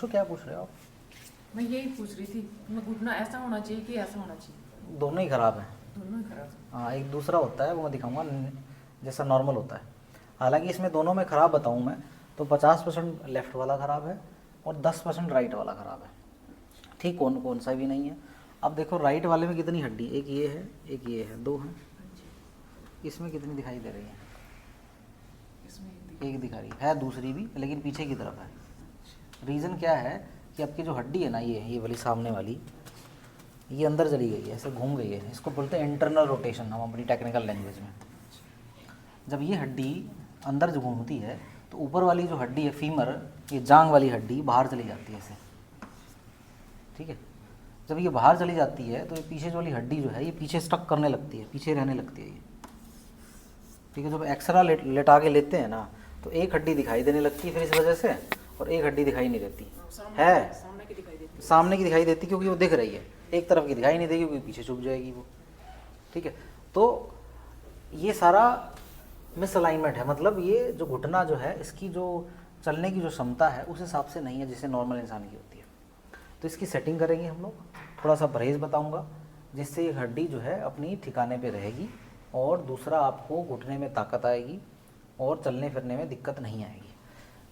पूछो, क्या पूछ रहे हो आप? मैं यही पूछ रही थी, मैं घुटना ऐसा होना चाहिए कि ऐसा होना चाहिए? दोनों ही खराब हैं। दोनों ही खराब है। हाँ, एक दूसरा होता है वो मैं दिखाऊंगा जैसा नॉर्मल होता है। हालांकि इसमें दोनों में ख़राब बताऊँ मैं तो 50% लेफ़्ट वाला ख़राब है और 10% राइट वाला ख़राब है। ठीक, कौन कौन सा भी नहीं है। अब देखो राइट वाले में कितनी हड्डी, एक ये है एक ये है, दो हैं। इसमें कितनी दिखाई दे रही है? इसमें एक दिखा रही है, दूसरी भी लेकिन पीछे की तरफ है। रीज़न क्या है कि आपकी जो हड्डी है ना, ये वाली सामने वाली, ये अंदर चली गई है, ऐसे घूम गई है। इसको बोलते हैं इंटरनल रोटेशन हम अपनी टेक्निकल लैंग्वेज में। जब ये हड्डी अंदर जो घूमती है तो ऊपर वाली जो हड्डी है फीमर, ये जांग वाली हड्डी बाहर चली जाती है ऐसे, ठीक है। जब ये बाहर चली जाती है तो ये पीछे जो वाली हड्डी जो है ये पीछे स्टक करने लगती है, पीछे रहने लगती है ये, ठीक है। जब एक्सरा लेटा के लेते हैं ना तो एक हड्डी दिखाई देने लगती है फिर इस वजह से, और एक हड्डी दिखाई नहीं देती है। सामने की दिखाई देती क्योंकि वो दिख रही है, एक तरफ की दिखाई नहीं देगी क्योंकि पीछे छुप जाएगी वो, ठीक है। तो ये सारा मिसअलाइनमेंट है, मतलब ये जो घुटना जो है इसकी जो चलने की जो क्षमता है उस हिसाब से नहीं है जैसे नॉर्मल इंसान की होती है। तो इसकी सेटिंग करेंगे हम लोग, थोड़ा सा परहेज़ बताऊंगा जिससे ये हड्डी जो है अपनी ठिकाने पे रहेगी, और दूसरा आपको घुटने में ताकत आएगी और चलने फिरने में दिक्कत नहीं आएगी।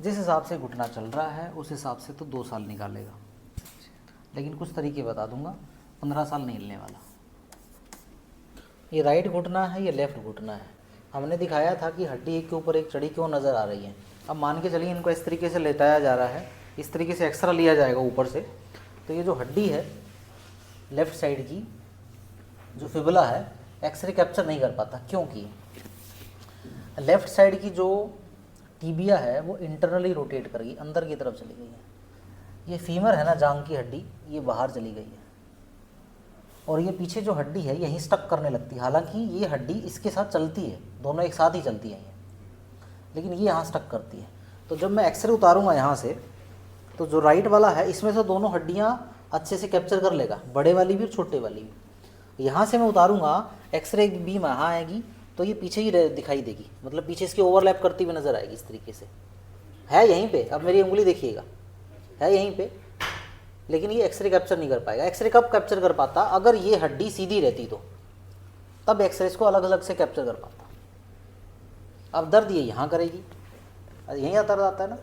जिस हिसाब से घुटना चल रहा है उस हिसाब से तो 2 साल निकालेगा, लेकिन कुछ तरीके बता दूंगा, 15 साल नहीं हिलने वाला। ये राइट घुटना है, ये लेफ़्ट घुटना है। हमने दिखाया था कि हड्डी एक के ऊपर एक चढ़ी क्यों नज़र आ रही है। अब मान के चलिए इनको इस तरीके से लेटाया जा रहा है, इस तरीके से एक्सरा लिया जाएगा ऊपर से, तो ये जो हड्डी है लेफ़्ट साइड की जो फिबुला है एक्सरे कैप्चर नहीं कर पाता, क्योंकि लेफ़्ट साइड की जो टीबिया है वो इंटरनली रोटेट कर गई, अंदर की तरफ चली गई है। ये फीमर है ना, जांग की हड्डी, ये बाहर चली गई है, और ये पीछे जो हड्डी है यहीं स्टक करने लगती है। हालांकि ये हड्डी इसके साथ चलती है, दोनों एक साथ ही चलती हैं ये, लेकिन ये यहाँ स्टक करती है। तो जब मैं एक्सरे उतारूंगा यहाँ से तो जो राइट वाला है इसमें से दोनों हड्डियाँ अच्छे से कैप्चर कर लेगा, बड़े वाली भी और छोटे वाली भी। यहाँ से मैं उतारूंगा, एक्सरे बीम यहाँ आएगी तो ये पीछे ही दिखाई देगी, मतलब पीछे इसकी ओवरलैप करती हुई नज़र आएगी इस तरीके से, है यहीं पे। अब मेरी उंगली देखिएगा, है यहीं पे, लेकिन ये एक्सरे कैप्चर नहीं कर पाएगा। एक्सरे कब कैप्चर कर पाता? अगर ये हड्डी सीधी रहती तो, तब एक्सरे इसको अलग अलग से कैप्चर कर पाता। अब दर्द ये यहाँ करेगी, यहीं दर्द आता है ना,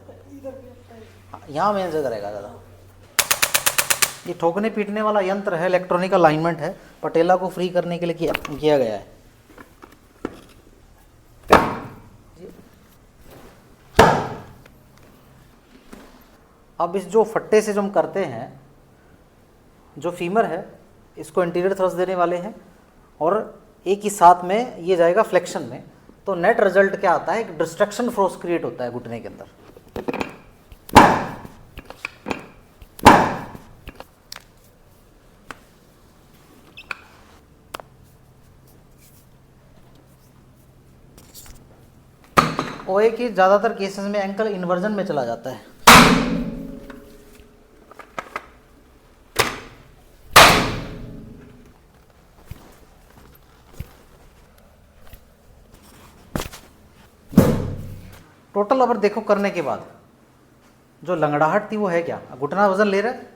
यहाँ मेन जगह करेगा ज़्यादा। ये ठोकने पीटने वाला यंत्र है, इलेक्ट्रॉनिक अलाइनमेंट है, पटेला को फ्री करने के लिए किया गया है। अब इस जो फट्टे से जो हम करते हैं, जो फीमर है इसको इंटीरियर थ्रस्ट देने वाले हैं, और एक ही साथ में ये जाएगा फ्लेक्शन में, तो नेट रिजल्ट क्या आता है? एक डिस्ट्रक्शन फोर्स क्रिएट होता है घुटने के अंदर। ओए कि ज़्यादातर केसेस में एंकल इन्वर्जन में चला जाता है। टोटल अगर देखो करने के बाद जो लंगड़ाहट थी वो है क्या? घुटना वजन ले रहा है,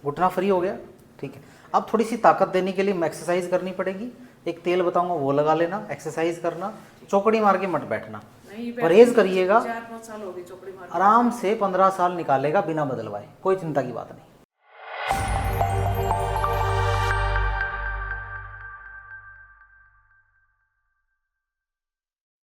घुटना फ्री हो गया, ठीक है। अब थोड़ी सी ताकत देने के लिए एक्सरसाइज करनी पड़ेगी। एक तेल बताऊंगा वो लगा लेना, एक्सरसाइज करना, चौकड़ी मार के मत बैठना, परहेज करिएगा। 4-5 साल हो गए चौकड़ी मार, आराम से 15 साल निकालेगा बिना बदलवाए, कोई चिंता की बात नहीं।